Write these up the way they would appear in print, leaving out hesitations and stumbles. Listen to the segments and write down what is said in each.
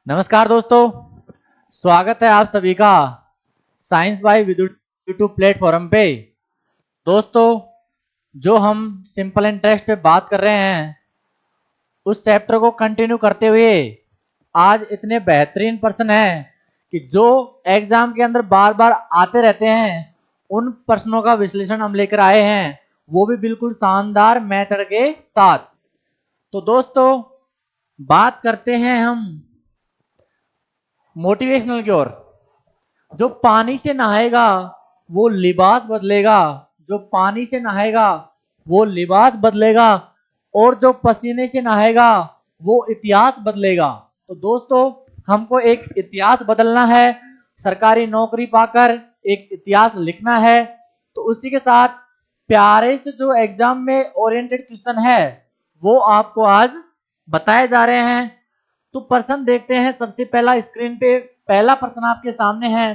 नमस्कार दोस्तों, स्वागत है आप सभी का साइंस बाय विद्युत यूट्यूब प्लेटफॉर्म पे। दोस्तों, जो हम सिंपल इंटरेस्ट पे बात कर रहे हैं उस चैप्टर को कंटिन्यू करते हुए आज इतने बेहतरीन पर्सन हैं कि जो एग्जाम के अंदर बार बार आते रहते हैं उन प्रश्नों का विश्लेषण हम लेकर आए हैं, वो भी बिल्कुल शानदार मेथड के साथ। तो दोस्तों, बात करते हैं हम मोटिवेशनल की ओर। जो पानी से नहाएगा वो लिबास बदलेगा, जो पानी से नहाएगा वो लिबास बदलेगा, और जो पसीने से नहाएगा वो इतिहास बदलेगा। तो दोस्तों, हमको एक इतिहास बदलना है, सरकारी नौकरी पाकर एक इतिहास लिखना है। तो उसी के साथ प्यारे से जो एग्जाम में ओरिएंटेड क्वेश्चन है वो आपको आज बताए जा रहे हैं। तो प्रश्न देखते हैं। सबसे पहला स्क्रीन पे पहला प्रश्न आपके सामने है,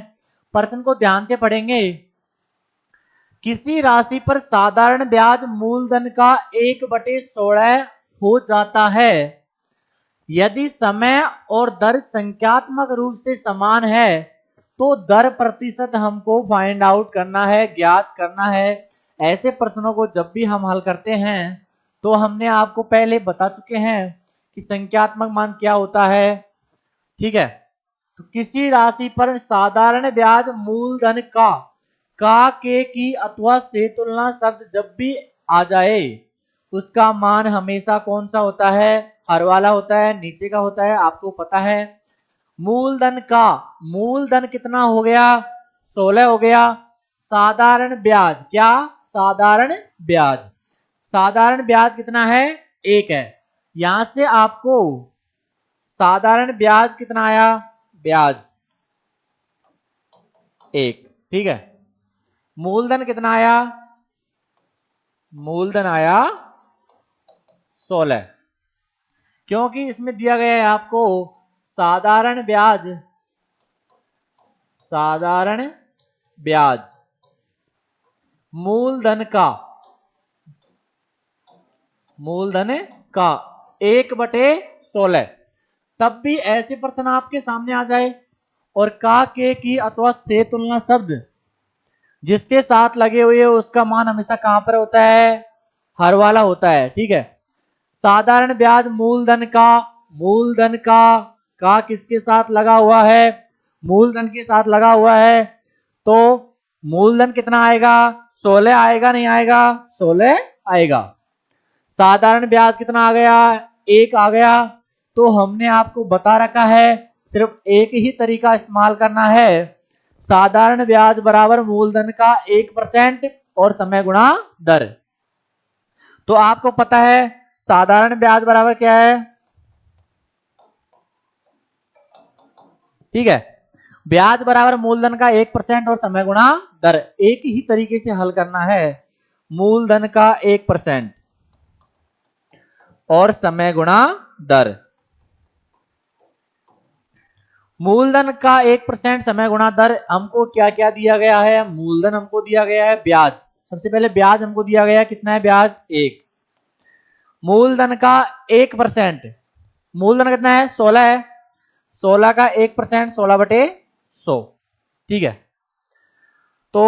प्रश्न को ध्यान से पढ़ेंगे। किसी राशि पर साधारण ब्याज मूलधन का 1/16 हो जाता है यदि समय और दर संख्यात्मक रूप से समान है, तो दर प्रतिशत हमको फाइंड आउट करना है, ज्ञात करना है। ऐसे प्रश्नों को जब भी हम हल करते हैं तो हमने आपको पहले बता चुके हैं कि संख्यात्मक मान क्या होता है। ठीक है, तो किसी राशि पर साधारण ब्याज मूलधन का के की अथवा से तुलना शब्द जब भी आ जाए उसका मान हमेशा कौन सा होता है? हर वाला होता है, नीचे का होता है, आपको पता है। मूलधन का मूलधन कितना हो गया? 16 हो गया। साधारण ब्याज क्या? साधारण ब्याज, साधारण ब्याज कितना है? 1 है। यहां से आपको साधारण ब्याज कितना आया? ब्याज 1। ठीक है, मूलधन कितना आया? मूलधन आया 16, क्योंकि इसमें दिया गया है आपको साधारण ब्याज, साधारण ब्याज मूलधन का 1/16। तब भी ऐसे प्रश्न आपके सामने आ जाए और का के की अथवा से तुलना शब्द जिसके साथ लगे हुए है उसका मान हमेशा कहां पर होता है? हर वाला होता है। ठीक है, साधारण ब्याज मूलधन का किसके साथ लगा हुआ है? मूलधन के साथ लगा हुआ है। तो मूलधन कितना आएगा? 16 आएगा, नहीं आएगा? 16 आएगा। साधारण ब्याज कितना आ गया? 1 आ गया। तो हमने आपको बता रखा है सिर्फ एक ही तरीका इस्तेमाल करना है, साधारण ब्याज बराबर मूलधन का 1% और समय गुणा दर। तो आपको पता है साधारण ब्याज बराबर क्या है? ठीक है, ब्याज बराबर मूलधन का 1% और समय गुणा दर। एक ही तरीके से हल करना है, मूलधन का 1% और समय गुणा दर। मूलधन का 1% समय गुणा दर। हमको क्या क्या दिया गया है? मूलधन हमको दिया गया है ब्याज। सबसे पहले ब्याज हमको दिया गया है, कितना है ब्याज? 1। मूलधन का 1%, मूलधन कितना है? 16 है। 16 का 1% 16/100। ठीक है, तो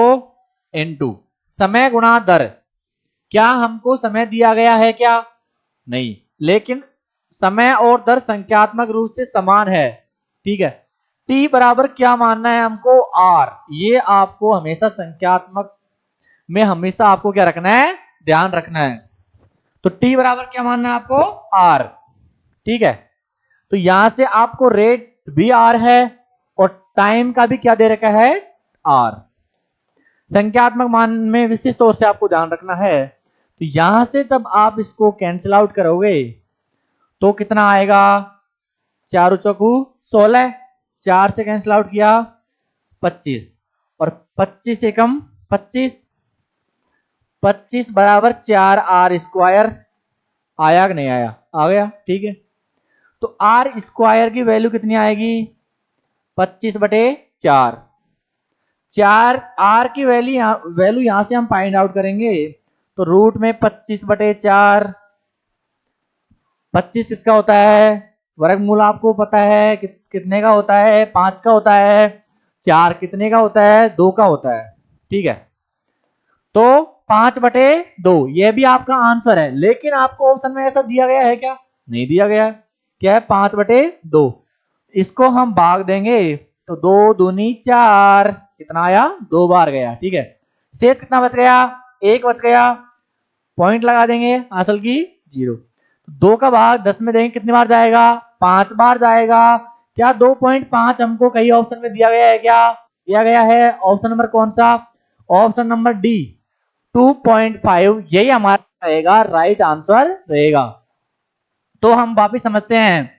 इनटू समय गुणा दर। क्या हमको समय दिया गया है क्या? नहीं, लेकिन समय और दर संख्यात्मक रूप से समान है। ठीक है, टी बराबर क्या मानना है हमको? आर। ये आपको हमेशा संख्यात्मक में हमेशा आपको क्या रखना है? ध्यान रखना है। तो टी बराबर क्या मानना है आपको? आर। ठीक है, तो यहां से आपको रेट भी आर है और टाइम का भी क्या दे रखा है? आर। संख्यात्मक मान में विशेष तौर से आपको ध्यान रखना है। तो यहां से जब आप इसको कैंसिल आउट करोगे तो कितना आएगा? 4 चौकू 16, 4 से कैंसिल आउट किया 25, और 25 एकम 25, 25 बराबर 4r²। आया कि नहीं आया? आ गया। ठीक है, तो r² की वैल्यू कितनी आएगी? 25/4। 4 r की वैल्यू यहां से हम फाइंड आउट करेंगे तो रूट में 25/4। 25 किसका होता है? वर्गमूल आपको पता है कितने का होता है, 5 का होता है, 4 कितने का होता है, 2 का होता है। ठीक है, तो 5/2 ये भी आपका आंसर है, लेकिन आपको ऑप्शन में ऐसा दिया गया है क्या? नहीं दिया गया है। क्या है? 5/2। इसको हम भाग देंगे तो 2 दूनी 4, कितना आया? 2 बार गया। ठीक है, शेष कितना बच गया? 1 बच गया। पॉइंट लगा देंगे असल की 0। 2 का भाग 10 में देंगे कितनी बार जाएगा? 5 बार जाएगा। क्या 2.5 हमको कहीं ऑप्शन में दिया गया है क्या? दिया गया है। ऑप्शन नंबर कौन सा? ऑप्शन नंबर डी 2.5 यही हमारा रहेगा, राइट आंसर रहेगा। तो हम वापिस समझते हैं,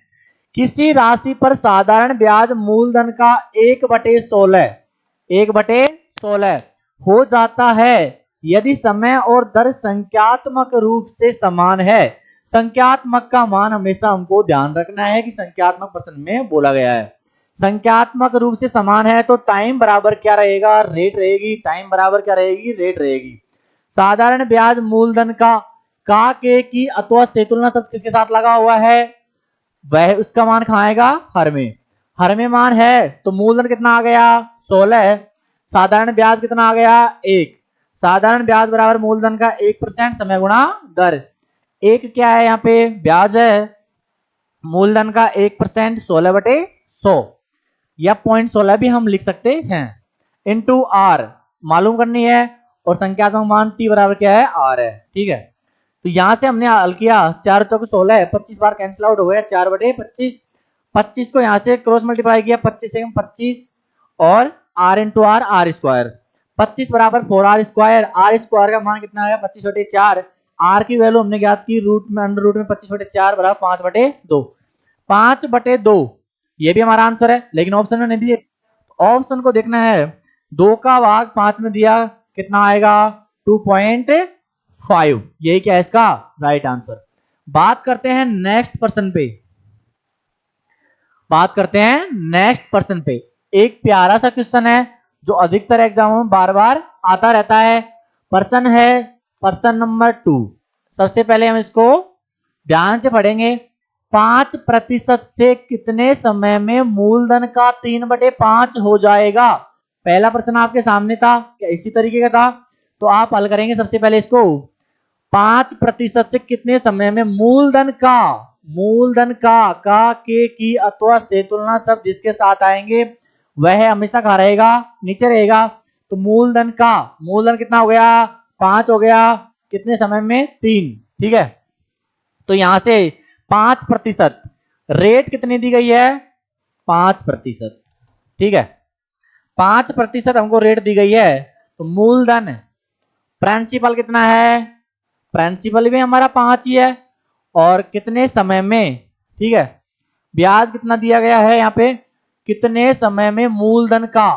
किसी राशि पर साधारण ब्याज मूलधन का 1/16 हो जाता है यदि समय और दर संख्यात्मक रूप से समान है। संख्यात्मक का मान हमेशा हमको ध्यान रखना है कि संख्यात्मक प्रश्न में बोला गया है। संख्यात्मक रूप से समान है तो टाइम बराबर क्या रहेगा? रेट रहेगी। टाइम बराबर क्या रहेगी? रेट रहेगी। साधारण ब्याज मूलधन का के की अथवा से तुलना शब्द किसके साथ लगा हुआ है? वह उसका मान कहाँ आएगा? हर में। हर में मान है तो मूलधन कितना आ गया? 16। साधारण ब्याज कितना आ गया? 1। साधारण ब्याज बराबर मूलधन का 1% समय गुणा दर। एक क्या है? यहाँ पे ब्याज है, मूलधन का 1% 16/100 या 0.16 भी हम लिख सकते हैं। इंटू आर मालूम करनी है और संख्यात्मक मान टी बराबर क्या है? आर है। ठीक है, तो यहां से हमने हल किया, 4 चौक 16, 25 बार कैंसिल आउट हो गया, 4/25। 25 को यहां से क्रॉस मल्टीप्लाई किया, 25 से 25 और r इंटू आर स्क्वायर। 25 बराबर 4r²। आर स्क्वायर का मान कितना आया? 25/4। आर की वैल्यू हमने ज्ञात की रूट में, अंडर रूट में 25/4 बराबर 5/2। 5/2 ये भी हमारा आंसर है, लेकिन ऑप्शन में नहीं दिए। ऑप्शन को देखना है, 2 का भाग 5 में दिया, कितना आएगा? 2.5। यही क्या है इसका राइट आंसर। बात करते हैं नेक्स्ट पर्सन पे। बात करते हैं नेक्स्ट पर्सन पे। एक प्यारा सा क्वेश्चन है जो अधिकतर एग्जामों में बार बार आता रहता है। पर्सन है पर्सन नंबर 2। सबसे पहले हम इसको ध्यान से पढ़ेंगे। 5% से कितने समय में मूलधन का 3/5 हो जाएगा? पहला प्रश्न आपके सामने था, क्या इसी तरीके का था? तो आप हल करेंगे सबसे पहले इसको। 5% से कितने समय में मूलधन का के की अथवा से तुलना शब्द जिसके साथ आएंगे वह हमेशा कहाँ रहेगा? नीचे रहेगा। तो मूलधन कितना हो गया? 5 हो गया। कितने समय में? 3। ठीक है, तो यहां से 5%, रेट कितनी दी गई है? 5%। ठीक है, 5% हमको रेट दी गई है। तो मूलधन, प्रिंसिपल कितना है? प्रिंसिपल भी हमारा 5 ही है। और कितने समय में? ठीक है, ब्याज कितना दिया गया है यहाँ पे? कितने समय में मूलधन का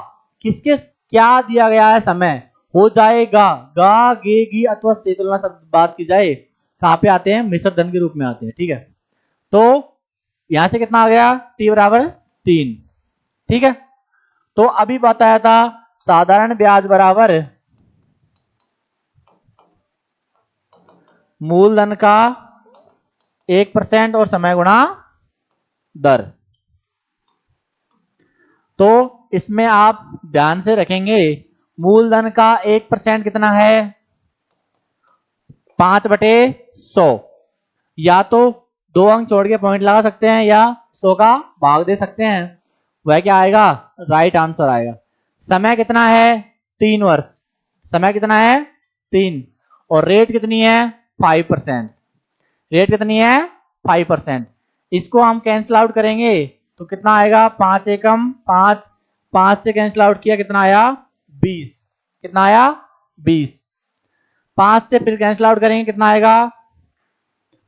किसके क्या दिया गया है? समय हो जाएगा। गा गे गी अथवा से तुलना शब्द बात की जाए कहाँ पे आते हैं? मिश्र धन के रूप में आते हैं। ठीक है, तो यहां से कितना आ गया? टी बराबर 3। ठीक है, तो अभी बताया था साधारण ब्याज बराबर मूलधन का 1% और समय गुणा दर। तो इसमें आप ध्यान से रखेंगे, मूलधन का 1% कितना है? 5/100। या तो 2 अंक छोड़ के पॉइंट लगा सकते हैं या 100 का भाग दे सकते हैं। वह क्या आएगा? राइट आंसर आएगा। समय कितना है? 3 वर्ष। समय कितना है? 3। और रेट कितनी है? 5%। रेट कितनी है? 5%। इसको हम कैंसिल आउट करेंगे तो कितना आएगा? 5 एकम 5, 5 से कैंसिल आउट किया, कितना आया? 20। कितना आया? 20। 5 से फिर कैंसिल आउट करेंगे, कितना आएगा?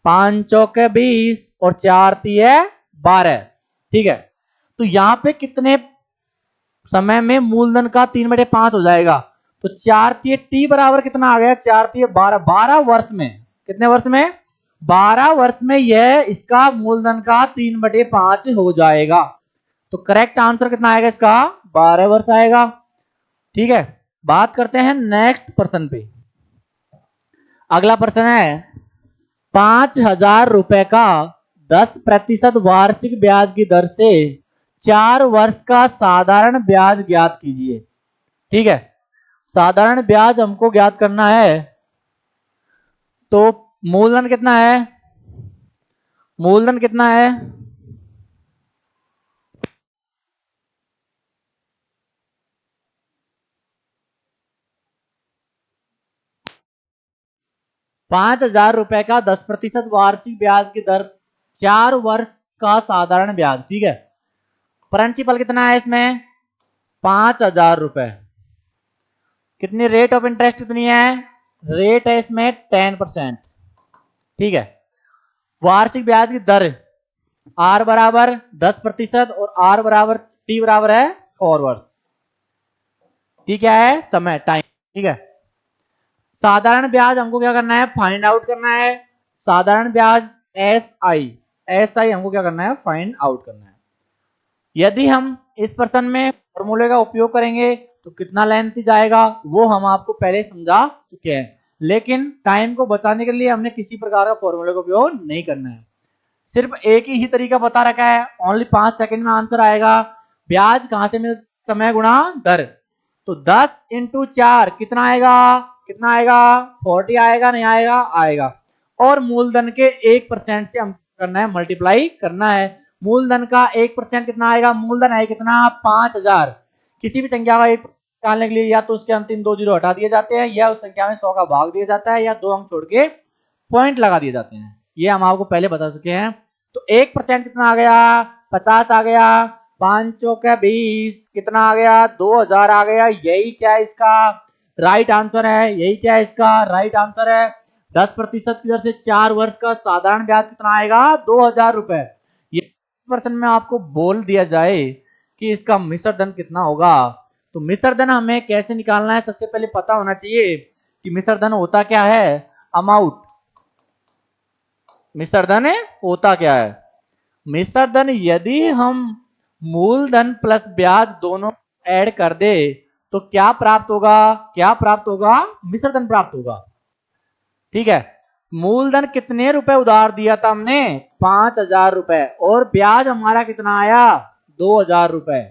5 चौके 20 और 4 तिये 12। ठीक है, तो यहां पे कितने समय में मूलधन का 3/5 हो जाएगा? तो 4 तिये टी बराबर कितना आ गया? 4 तिये 12। 12 वर्ष में। कितने वर्ष में? 12 वर्ष में यह इसका मूलधन का 3/5 हो जाएगा। तो करेक्ट आंसर कितना आएगा इसका? 12 वर्ष आएगा। ठीक है, बात करते हैं नेक्स्ट पर्सन पे। अगला प्रश्न है, 5,000 रुपए का 10% वार्षिक ब्याज की दर से 4 वर्ष का साधारण ब्याज ज्ञात कीजिए। ठीक है, साधारण ब्याज हमको ज्ञात करना है, तो मूलधन कितना है? मूलधन कितना है? ₹5,000 का 10% वार्षिक ब्याज की दर, 4 वर्ष का साधारण ब्याज। ठीक है, प्रिंसिपल कितना है इसमें? ₹5,000। कितनी रेट ऑफ इंटरेस्ट कितनी है? रेट है इसमें 10%। ठीक है, वार्षिक ब्याज की दर आर बराबर 10% और आर बराबर टी बराबर है 4 वर्ष। ठीक है, समय, टाइम। ठीक है, साधारण ब्याज हमको क्या करना है? फाइंड आउट करना है। साधारण ब्याज एस आई हमको क्या करना है? फाइंड आउट करना है। यदि हम इस प्रश्न में फॉर्मूले का उपयोग करेंगे तो कितना लेंथ जाएगा वो हम आपको पहले समझा चुके हैं, लेकिन टाइम को बचाने के लिए हमने किसी प्रकार का फॉर्मूले का उपयोग नहीं करना है। सिर्फ एक ही तरीका बता रखा है, ओनली 5 सेकंड में आंसर आएगा। ब्याज कहां से मिल? समय गुणा दर। तो 10 इंटू 4 कितना आएगा? कितना आएगा? 40 आएगा, नहीं आएगा? आएगा। और मूलधन के 1% से हम करना है, मल्टीप्लाई करना है। मूलधन का 1% कितना आएगा? मूलधन है कितना? 5,000। किसी भी संख्या का 1 निकालने के लिए या तो उसके अंतिम 2 जीरो हटा दिए जाते हैं, या उस संख्या में 100 का भाग दिया जाता है, या 2 अंक छोड़ के पॉइंट लगा दिए जाते हैं। ये हम आपको पहले बता चुके हैं। तो 1% कितना आ गया? 50 आ गया। 5 चौके 20 कितना आ गया? 2,000 आ गया। यही क्या है इसका राइट आंसर है? यही क्या है इसका राइट आंसर है? 10% की दर से 4 वर्ष का साधारण ब्याज कितना आएगा? ₹2,000। ये प्रश्न में आपको बोल दिया जाए कि इसका मिश्र धन कितना होगा, तो मिश्र धन हमें कैसे निकालना है? सबसे पहले पता होना चाहिए कि मिश्र धन होता क्या है। अमाउंट। मिश्र धन होता क्या है? मिश्र धन यदि हम मूलधन प्लस ब्याज दोनों ऐड कर दे तो क्या प्राप्त होगा? क्या प्राप्त होगा? मिश्र धन प्राप्त होगा। ठीक है, मूलधन कितने रुपए उधार दिया था हमने? ₹5,000। और ब्याज हमारा कितना आया? ₹2,000।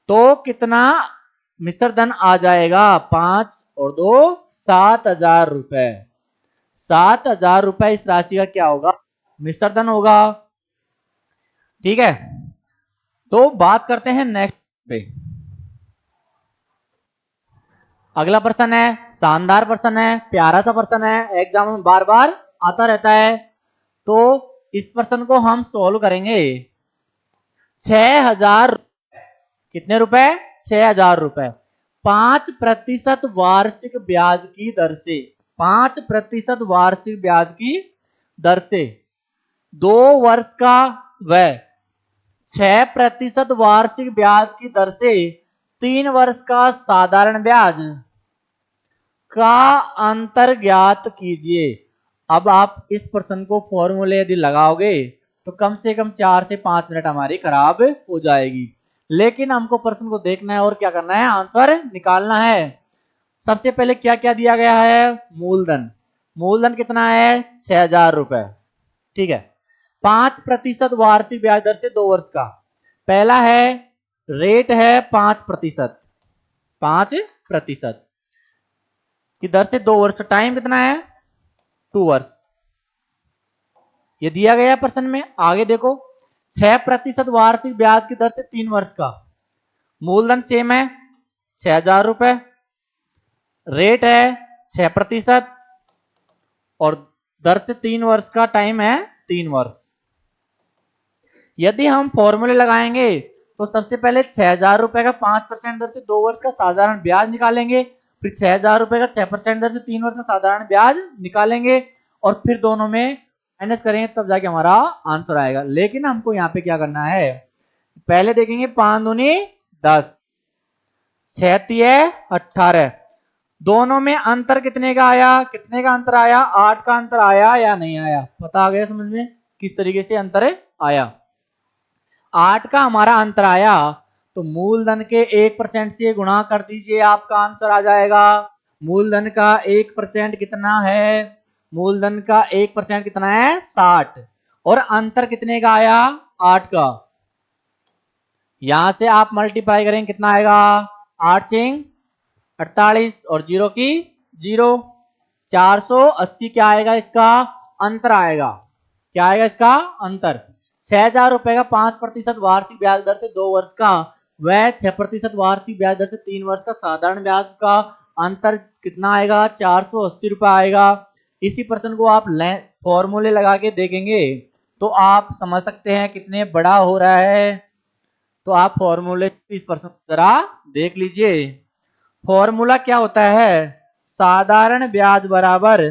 तो कितना मिश्र धन आ जाएगा? 5 और 2 ₹7,000। ₹7,000 इस राशि का क्या होगा? मिश्र धन होगा। ठीक है, तो बात करते हैं नेक्स्ट पे। अगला प्रश्न है, शानदार प्रश्न है, प्यारा सा प्रश्न है, एग्जाम में बार बार आता रहता है। तो इस प्रश्न को हम सोल्व करेंगे। 6,000 कितने रुपए? 6,000। 5% वार्षिक ब्याज की दर से, 5% वार्षिक ब्याज की दर से 2 वर्ष का व्यय, 6% वार्षिक ब्याज की दर से 3 वर्ष का साधारण ब्याज का अंतर ज्ञात कीजिए। अब आप इस प्रश्न को फॉर्मूले यदि लगाओगे तो कम से कम 4 से 5 मिनट हमारी खराब हो जाएगी, लेकिन हमको प्रश्न को देखना है और क्या करना है? आंसर निकालना है। सबसे पहले क्या क्या दिया गया है? मूलधन। मूलधन कितना है? ₹6,000। ठीक है, 5% वार्षिक ब्याज दर से 2 वर्ष का। पहला है रेट है 5%, 5% की दर से 2 वर्ष। टाइम कितना है? 2 वर्ष। ये दिया गया प्रश्न में। आगे देखो, 6% वार्षिक ब्याज की दर से 3 वर्ष का। मूलधन सेम है ₹6,000, रेट है 6% और दर से 3 वर्ष का, टाइम है 3 वर्ष। यदि हम फॉर्मूले लगाएंगे तो सबसे पहले ₹6,000 का 5% दर से 2 वर्ष का साधारण ब्याज निकालेंगे, फिर ₹6,000 का 6% दर से 3 वर्ष का साधारण ब्याज निकालेंगे, और फिर दोनों में माइनस करेंगे, तब जाके हमारा आंसर आएगा। लेकिन हमको यहाँ पे क्या करना है? पहले देखेंगे 5 दूनी 10, 6 तिये 18। दोनों में अंतर कितने का आया? कितने का अंतर आया? 8 का अंतर आया या नहीं आया? पता आ गया समझ में किस तरीके से अंतर आया? 8 का हमारा अंतर आया, तो मूलधन के 1% से गुणा कर दीजिए, आपका आंसर आ जाएगा। मूलधन का 1% कितना है? मूलधन का 1% कितना है 60 और अंतर कितने का आया 8 का। यहां से आप मल्टीप्लाई करेंगे कितना आएगा 8 सिंग 48 और जीरो की जीरो 480 क्या आएगा इसका अंतर आएगा। क्या आएगा इसका अंतर 6,000 रुपए का 5% वार्षिक ब्याज दर से 2 वर्ष का वह 6% वार्षिक ब्याज दर से 3 वर्ष का साधारण ब्याज का अंतर कितना आएगा 480 रुपए आएगा। इसी प्रश्न को आप फॉर्मूले लगा के देखेंगे तो आप समझ सकते हैं कितने बड़ा हो रहा है। तो आप फॉर्मूले इस प्रश्न को जरा देख लीजिए। फॉर्मूला क्या होता है साधारण ब्याज बराबर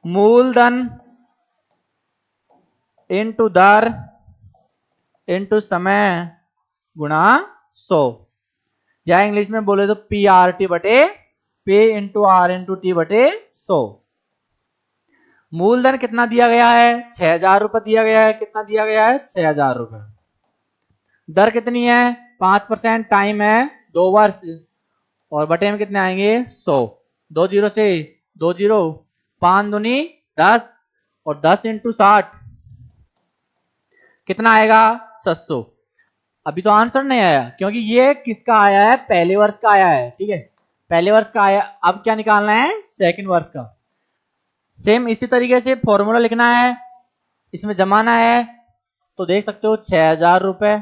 मूलधन इंटू दर इंटू समय गुणा 100 या इंग्लिश में बोले तो PRT बटे P into R into T बटे 100। मूलधन कितना दिया गया है 6,000 रुपए दिया गया है। कितना दिया गया है 6,000 रुपए। दर कितनी है 5% टाइम है 2 वर्ष और बटे में कितने आएंगे 100 2 जीरो से 2 जीरो 5 दूनी 10 और 10 इंटू 60 कितना आएगा 600। अभी तो आंसर नहीं आया क्योंकि ये किसका आया है पहले वर्ष का आया है। ठीक है पहले वर्ष का आया। अब क्या निकालना है सेकंड वर्ष का। सेम इसी तरीके से फॉर्मूला लिखना है इसमें जमाना है तो देख सकते हो 6,000 रुपए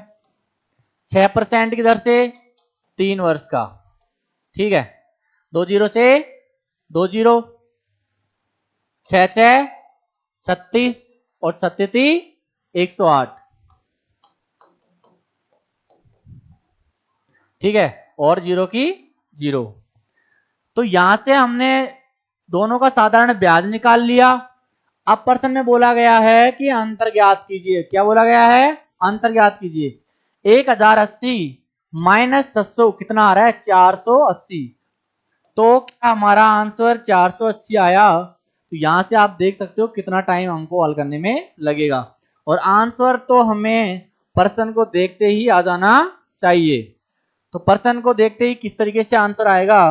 6% की दर से 3 वर्ष का। ठीक है 2 जीरो से 2 जीरो 6 6 36 और 37 108। ठीक है और जीरो की जीरो। तो यहां से हमने दोनों का साधारण ब्याज निकाल लिया। अब प्रश्न में बोला गया है कि अंतर ज्ञात कीजिए। क्या बोला गया है अंतर ज्ञात कीजिए। 1080 माइनस 600 कितना आ रहा है 480। तो क्या हमारा आंसर 480 आया। तो यहां से आप देख सकते हो कितना टाइम हमको हल करने में लगेगा और आंसर तो हमें प्रश्न को देखते ही आ जाना चाहिए। तो प्रश्न को देखते ही किस तरीके से आंसर आएगा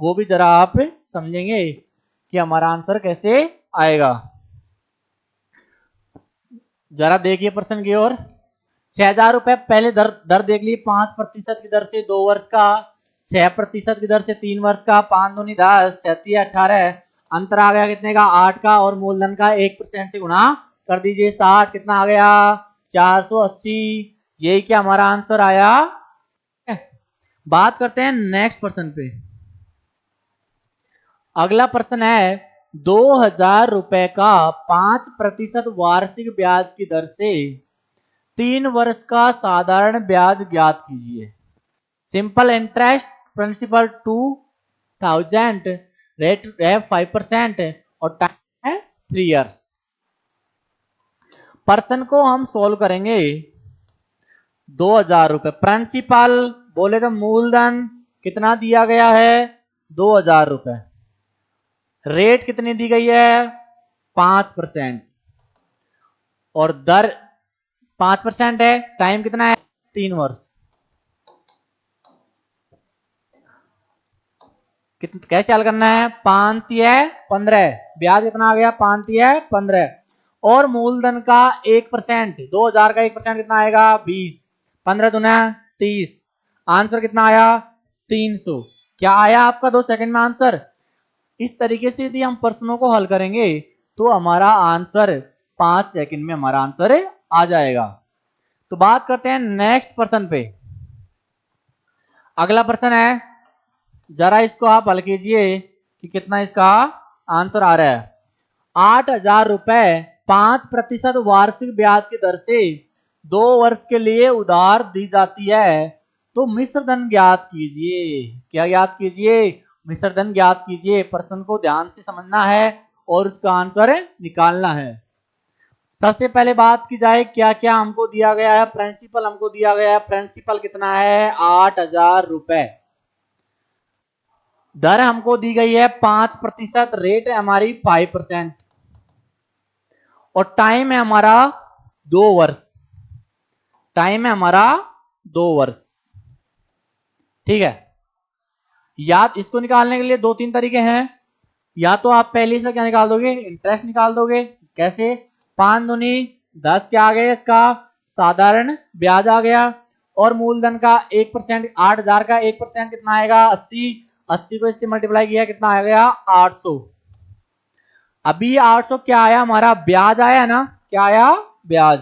वो भी जरा आप समझेंगे कि हमारा आंसर कैसे आएगा। जरा देखिए प्रश्न की ओर। 6,000 रुपए पहले दर देख ली 5% की दर से 2 वर्ष का 6% की दर से 3 वर्ष का 5 दूनी 10 36 18 अंतर आ गया कितने का 8 का और मूलधन का 1% से गुणा कर दीजिए 60 कितना आ गया 480। यही क्या हमारा आंसर आया। बात करते हैं नेक्स्ट प्रश्न पे। अगला प्रश्न है 2,000 रुपए का 5% वार्षिक ब्याज की दर से 3 वर्ष का साधारण ब्याज ज्ञात कीजिए। सिंपल इंटरेस्ट प्रिंसिपल 2,000 रेट है 5% और टाइम है 3 इयर्स। प्रश्न को हम सोल्व करेंगे। 2,000 रुपए प्रिंसिपल बोले तो मूलधन कितना दिया गया है 2,000 रुपए। रेट कितनी दी गई है 5% और दर 5% है। टाइम कितना है 3 वर्ष। कैसे हल करना है 5 है 15 ब्याज कितना आ गया 5 है 15 और मूलधन का 1% 2,000 का 1% कितना आएगा 20 15 दूना 30 आंसर कितना आया 300। क्या आया आपका 2 सेकंड में आंसर। इस तरीके से यदि हम प्रश्नों को हल करेंगे तो हमारा आंसर 5 सेकंड में हमारा आंसर आ जाएगा। तो बात करते हैं नेक्स्ट प्रश्न पे। अगला प्रश्न है जरा इसको आप हल कीजिए कि कितना इसका आंसर आ रहा है। 8,000 रुपए 5% वार्षिक ब्याज की दर से 2 वर्ष के लिए उधार दी जाती है तो मिश्र धन ज्ञात कीजिए। क्या ज्ञात कीजिए मिश्र धन ज्ञात कीजिए। प्रश्न को ध्यान से समझना है और उसका आंसर निकालना है। सबसे पहले बात की जाए क्या क्या हमको दिया गया है। प्रिंसिपल हमको दिया गया है। प्रिंसिपल कितना है 8,000 रुपए। दर हमको दी गई है 5%। रेट है हमारी 5% और टाइम है हमारा 2 वर्ष। टाइम है हमारा 2 वर्ष। ठीक है याद इसको निकालने के लिए 2-3 तरीके हैं। या तो आप पहले से क्या निकाल दोगे, इंटरेस्ट निकाल दोगे। कैसे? 5 दूनी 10 क्या आ गया इसका साधारण ब्याज आ गया, और मूलधन का 1%, 8,000 का 1% कितना आएगा 80, 80 को इससे मल्टीप्लाई किया कितना आ गया 800। अभी 800 क्या आया हमारा ब्याज आया ना, क्या आया ब्याज।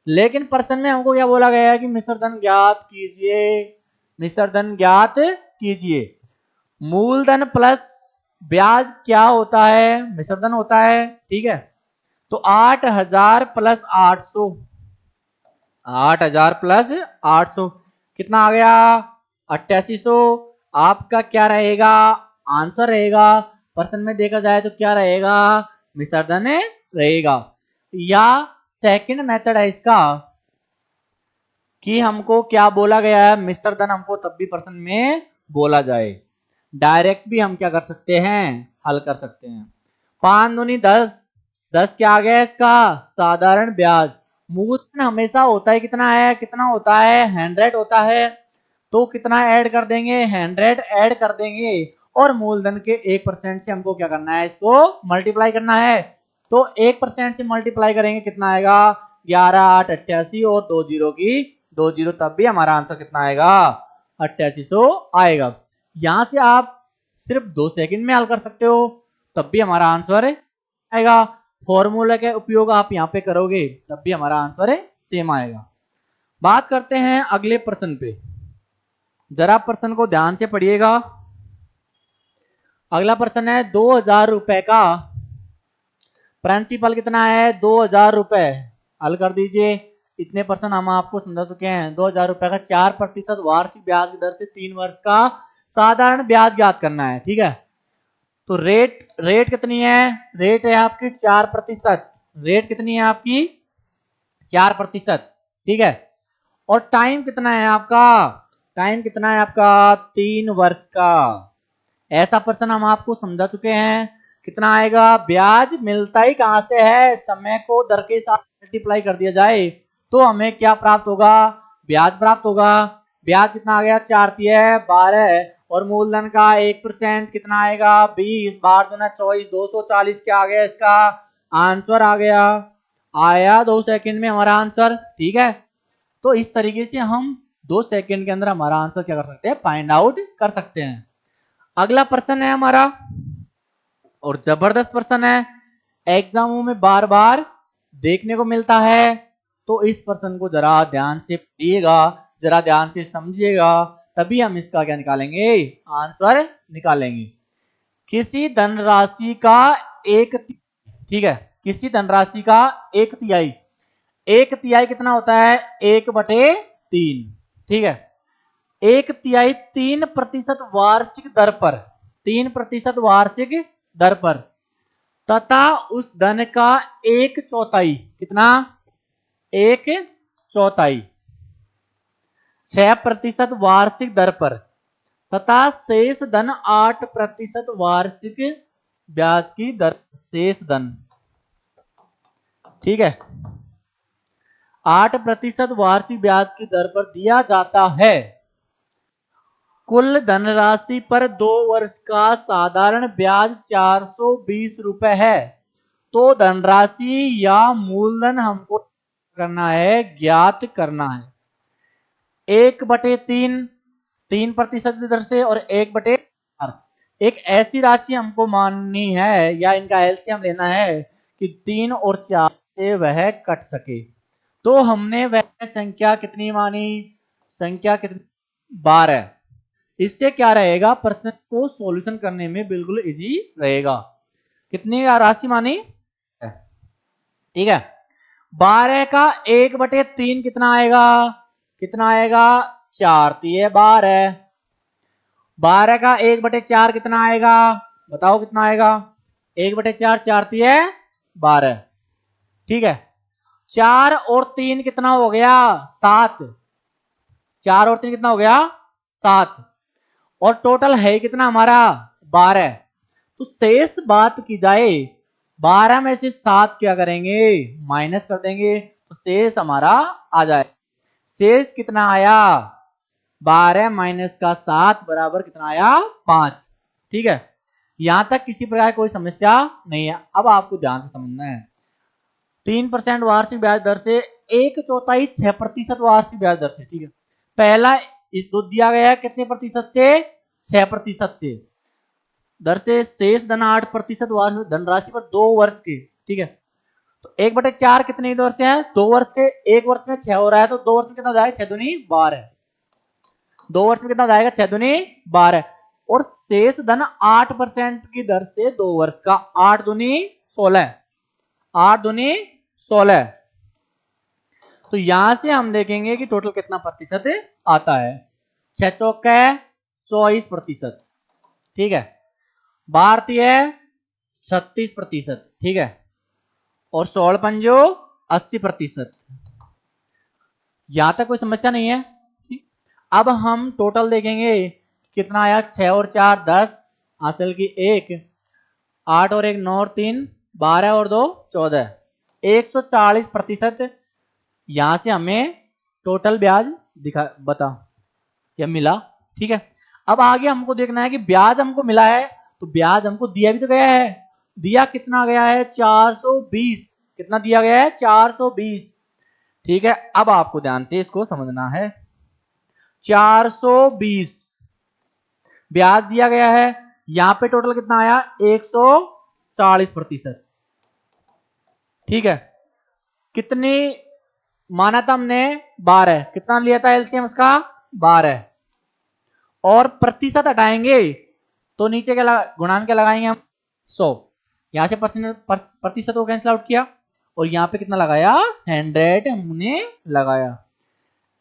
लेकिन प्रश्न में हमको क्या बोला गया है कि मिश्र धन ज्ञात कीजिए, मिश्र धन ज्ञात कीजिए। मूलधन प्लस ब्याज क्या होता है, मिश्र धन होता है, ठीक है। तो 8,000 प्लस 800, 8,000 प्लस 800 कितना आ गया 8800। आपका क्या रहेगा आंसर रहेगा, प्रश्न में देखा जाए तो क्या रहेगा मिश्र धन रहेगा। या सेकंड मेथड है इसका कि हमको क्या बोला गया है, मिश्र धन हमको तब भी प्रश्न में बोला जाए, डायरेक्ट भी हम क्या कर सकते हैं हल कर सकते हैं। 5 दूनी 10, 10 क्या आ गया इसका साधारण ब्याज। मूलधन हमेशा होता है कितना है, कितना होता है 100 होता है, तो कितना ऐड कर देंगे 100 ऐड कर देंगे, और मूलधन के 1% से हमको क्या करना है इसको मल्टीप्लाई करना है। तो 1% से मल्टीप्लाई करेंगे कितना आएगा 11 8 88, और 2 जीरो की 2 जीरो, तब भी हमारा आंसर कितना आएगा 8800 आएगा। यहां से आप सिर्फ 2 सेकंड में हल कर सकते हो, तब भी हमारा आंसर आएगा। फॉर्मूला का उपयोग आप यहाँ पे करोगे तब भी हमारा आंसर सेम आएगा। बात करते हैं अगले प्रश्न पे, जरा प्रश्न को ध्यान से पढ़िएगा। अगला प्रश्न है 2,000 रुपए का प्रिंसिपल कितना है 2,000 रुपए, हल कर दीजिए। इतने प्रश्न हम आपको समझा चुके हैं। 2,000 रुपए का 4% वार्षिक ब्याज की दर से 3 वर्ष का साधारण ब्याज ज्ञात करना है, ठीक है। तो रेट रेट कितनी है, रेट है आपकी 4%, रेट कितनी है आपकी 4%, ठीक है। और टाइम कितना है आपका, टाइम कितना है आपका 3 वर्ष का। ऐसा प्रश्न हम आपको समझा चुके हैं। कितना आएगा ब्याज मिलता ही कहां से है, समय को दर के साथ मल्टीप्लाई कर दिया जाए तो हमें क्या प्राप्त होगा ब्याज प्राप्त होगा। ब्याज कितना आ गया 4 है 12, और मूलधन का 1% कितना आएगा 20, 12 दूना 24, 240 क्या आ गया इसका आंसर आ गया, आया 2 सेकंड में हमारा आंसर, ठीक है। तो इस तरीके से हम 2 सेकंड के अंदर हमारा आंसर क्या कर सकते हैं फाइंड आउट कर सकते हैं। अगला प्रश्न है हमारा, और जबरदस्त प्रश्न है, एग्जामों में बार बार देखने को मिलता है, तो इस प्रश्न को जरा ध्यान से पढ़िएगा, जरा ध्यान से समझिएगा, तभी हम इसका क्या निकालेंगे आंसर निकालेंगे। किसी धनराशि का एक, ठीक है, किसी धनराशि का 1/3, 1/3 कितना होता है 1/3, ठीक है। 1/3 3% वार्षिक दर पर, 3% वार्षिक दर पर, तथा उस धन का 1/4 कितना 1/4 6% वार्षिक दर पर, तथा शेष धन 8% वार्षिक ब्याज की दर, शेष धन, ठीक है, 8% वार्षिक ब्याज की दर पर दिया जाता है। कुल धनराशि पर 2 वर्ष का साधारण ब्याज 420 रुपए है। तो धनराशि या मूलधन हमको करना है ज्ञात करना है। 1/3 3% की दर से, और 1/4 एक ऐसी राशि हमको माननी है या इनका एलसीएम लेना है कि 3 और 4 से वह कट सके। तो हमने वह संख्या कितनी मानी, संख्या कितनी 12। इससे क्या रहेगा प्रश्न को सॉल्यूशन करने में बिल्कुल इजी रहेगा। कितनी राशि मानी, ठीक है। 12 का 1/3 कितना आएगा, कितना आएगा 4 है 12, 12 का 1/4 कितना आएगा बताओ कितना आएगा 1/4, 4 है 12, ठीक है। 4 और 3 कितना हो गया 7, 4 और 3 कितना हो गया 7, और टोटल है कितना हमारा 12। तो शेष बात की जाए 12 में से 7 क्या करेंगे माइनस कर देंगे, तो शेष हमारा आ जाए। शेष कितना आया 12 माइनस का 7 बराबर कितना आया 5, ठीक है। यहां तक किसी प्रकार कोई समस्या नहीं है। अब आपको ध्यान से समझना है। 3% वार्षिक ब्याज दर से 1/4 6% वार्षिक ब्याज दर से। ठीक है, पहला इस दो दिया गया है कितने प्रतिशत से? 6% से दर से शेष धन 8% वार्षिक धनराशि पर 2 वर्ष के। ठीक है, तो 1/4 कितने वर्ष से है? 2 वर्ष के। 1 वर्ष में 6 हो रहा है तो 2 वर्ष में कितना जाएगा? 6 दूनी 12। 2 वर्ष में कितना जाएगा? 6 दूनी 12। और शेष धन 8% की दर से 2 वर्ष का 8 दूनी 16। 8 दूनी 16। तो यहां से हम देखेंगे कि टोटल कितना प्रतिशत आता है। 6 चौके 24%। ठीक है, भारतीय 36%। ठीक है, और 16 पंजो 80%। यहां तक कोई समस्या नहीं है। अब हम टोटल देखेंगे कितना आया। 6 और 4 10, हासिल की 1, 8 और 1 9 और 3 12 और 2 14, 140%। यहां से हमें टोटल ब्याज दिखा बता या मिला। ठीक है, अब आगे हमको देखना है कि ब्याज हमको मिला है तो ब्याज हमको दिया भी तो गया है। दिया कितना गया है? 420। कितना दिया गया है? 420। ठीक है, अब आपको ध्यान से इसको समझना है। 420 ब्याज दिया गया है। यहां पे टोटल कितना आया? 140%। ठीक है, कितनी माना था हमने? 12। कितना लिया था एलसीएम उसका? 12। और प्रतिशत हटाएंगे तो नीचे क्या गुणांक क्या लगाएंगे हम? 100। यहां से प्रतिशत को कैंसिल आउट किया और यहां पे कितना लगाया? 100 हमने लगाया।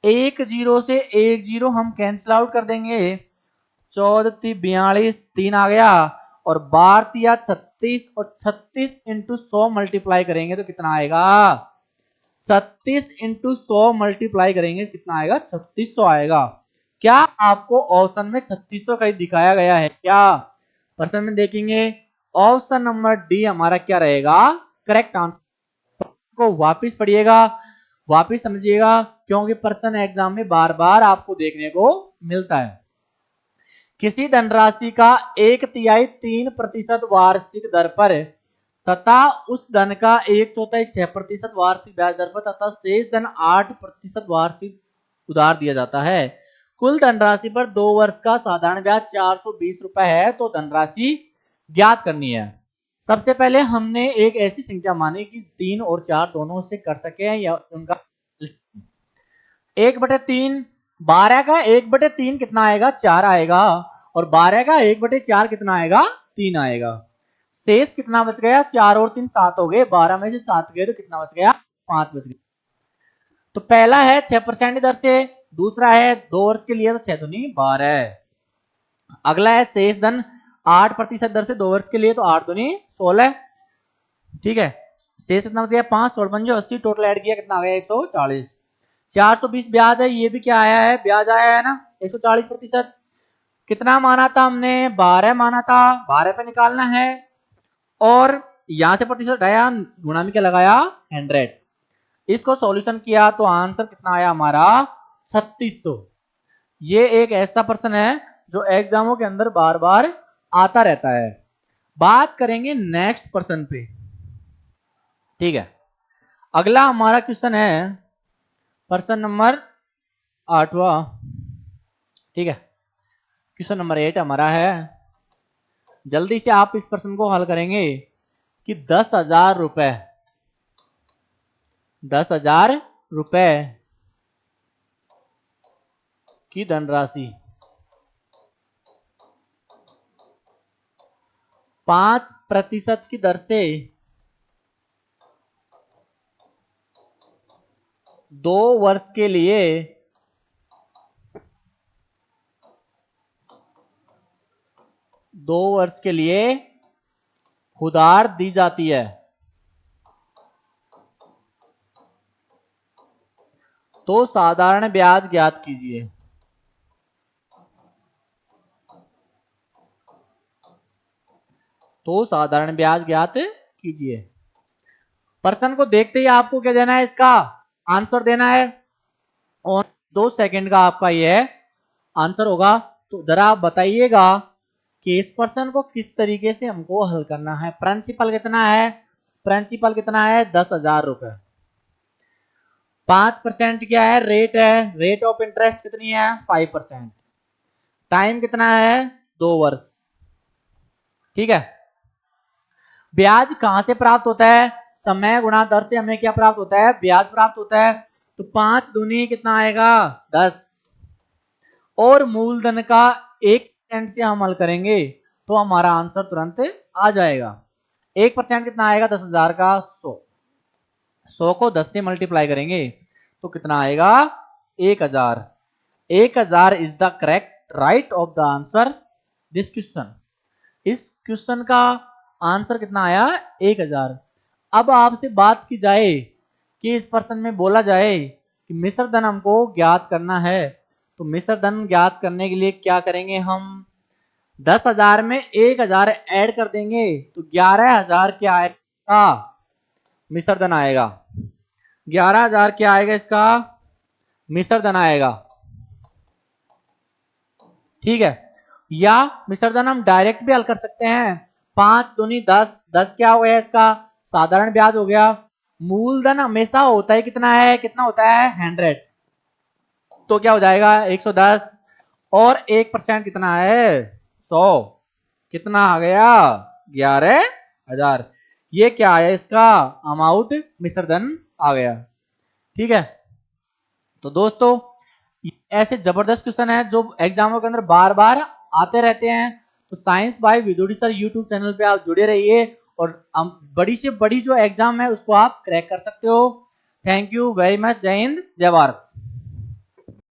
1 0 से 1 0 हम कैंसिल आउट कर देंगे। 14 42 3 आ गया और 12 36 और 36 इंटू 100 मल्टीप्लाई करेंगे तो कितना आएगा? 36 इंटू 100 मल्टीप्लाई करेंगे कितना आएगा? 3600 आएगा। क्या आपको ऑप्शन में 3600 कहीं दिखाया गया है क्या? प्रश्न में देखेंगे ऑप्शन नंबर डी हमारा क्या रहेगा? Correct answer. को वापिस पढ़िएगा, वापिस समझिएगा, क्योंकि प्रश्न एग्जाम में बार बार आपको देखने को मिलता है। किसी धनराशि का 1/3 3% वार्षिक दर पर तथा उस धन का 1/4 6% वार्षिक ब्याज दर पर तथा शेष धन 8% वार्षिक उधार दिया जाता है। कुल धनराशि पर 2 वर्ष का साधारण ब्याज 420 रुपए है तो धनराशि ज्ञात करनी है। सबसे पहले हमने एक ऐसी संख्या मानी कि 3 और 4 दोनों से कर सके या उनका 1/3 12 का 1/3 कितना आएगा? 4 आएगा और 12 का 1/4 कितना आएगा? 3 आएगा। शेष कितना बच गया? 4 और 3 7 हो गए, 12 में से 7 गए तो कितना बच गया? 5 बच गया। तो पहला है 6% दर से, दूसरा है 2 वर्ष के लिए तो 6 दूनी 12। अगला है शेष धन 8% दर से 2 वर्ष के लिए तो 8 दूनी 16। ठीक है, शेष कितना बच गया? 5 16 पंजे 80, टोटल ऐड किया कितना आ गया? 140। 420 ब्याज है, ये भी क्या आया है? ब्याज आया है ना 140%। कितना माना था हमने? 12 माना था, 12 पे निकालना है और यहां से प्रतिशत हटाया, गुणा में क्या लगाया? 100। इसको सॉल्यूशन किया तो आंसर कितना आया हमारा? 3600। ये एक ऐसा प्रश्न है जो एग्जामों के अंदर बार बार आता रहता है। बात करेंगे नेक्स्ट प्रश्न पे। ठीक है, अगला हमारा क्वेश्चन है प्रश्न नंबर 8वां। ठीक है, क्वेश्चन नंबर 8 हमारा है। जल्दी से आप इस प्रश्न को हल करेंगे कि 10,000 रुपए 10,000 रुपए की धनराशि 5% की दर से 2 वर्ष के लिए 2 वर्ष के लिए उधार दी जाती है तो साधारण ब्याज ज्ञात कीजिए। तो साधारण ब्याज ज्ञात कीजिए। प्रश्न को देखते ही आपको क्या देना है? इसका आंसर देना है और 2 सेकंड का आपका यह आंसर होगा। तो जरा आप बताइएगा कि इस प्रश्न को किस तरीके से हमको हल करना है। प्रिंसिपल कितना है? प्रिंसिपल कितना है? 10,000 रुपए। 5% क्या है? रेट है। रेट ऑफ इंटरेस्ट कितनी है? 5%। टाइम कितना है? 2 वर्ष। ठीक है। ब्याज कहां से प्राप्त होता है? समय गुणा दर से हमें क्या प्राप्त होता है? ब्याज प्राप्त होता है। तो 5 दूनी कितना आएगा? 10। और मूलधन का 1% से हम हल करेंगे तो हमारा आंसर तुरंत आ जाएगा। 1% कितना आएगा? 10,000 का 100। 100 को 10 से मल्टीप्लाई करेंगे तो कितना आएगा? 1,000। 1,000 is the correct right of the answer this question. इस क्वेश्चन का आंसर कितना आया? 1,000। अब आपसे बात की जाए कि इस प्रश्न में बोला जाए कि मिश्र धन हमको ज्ञात करना है, तो मिश्र धन ज्ञात करने के लिए क्या करेंगे हम? 10,000 में 1,000 ऐड कर देंगे तो 11,000 क्या आएगा? मिश्र धन आएगा। 11,000 क्या आएगा? इसका मिश्र धन आएगा। ठीक है। या मिश्र धन हम डायरेक्ट भी हल कर सकते हैं। 5 दूनी 10। 10 क्या हो गया? इसका साधारण ब्याज हो गया। मूलधन हमेशा होता है कितना है? कितना होता है? 100। तो क्या हो जाएगा? 110। और 1% कितना है? 100। कितना आ गया? 11,000। ये क्या है? इसका अमाउंट मिश्र धन आ गया। ठीक है। तो दोस्तों ऐसे जबरदस्त क्वेश्चन है जो एग्जामों के अंदर बार बार आते रहते हैं। तो science by Vidudi sir YouTube channel पे आप जुड़े रहिए और बड़ी से बड़ी जो एग्जाम है उसको आप क्रैक कर सकते हो। Thank you very much. जय हिंद, जय भारत।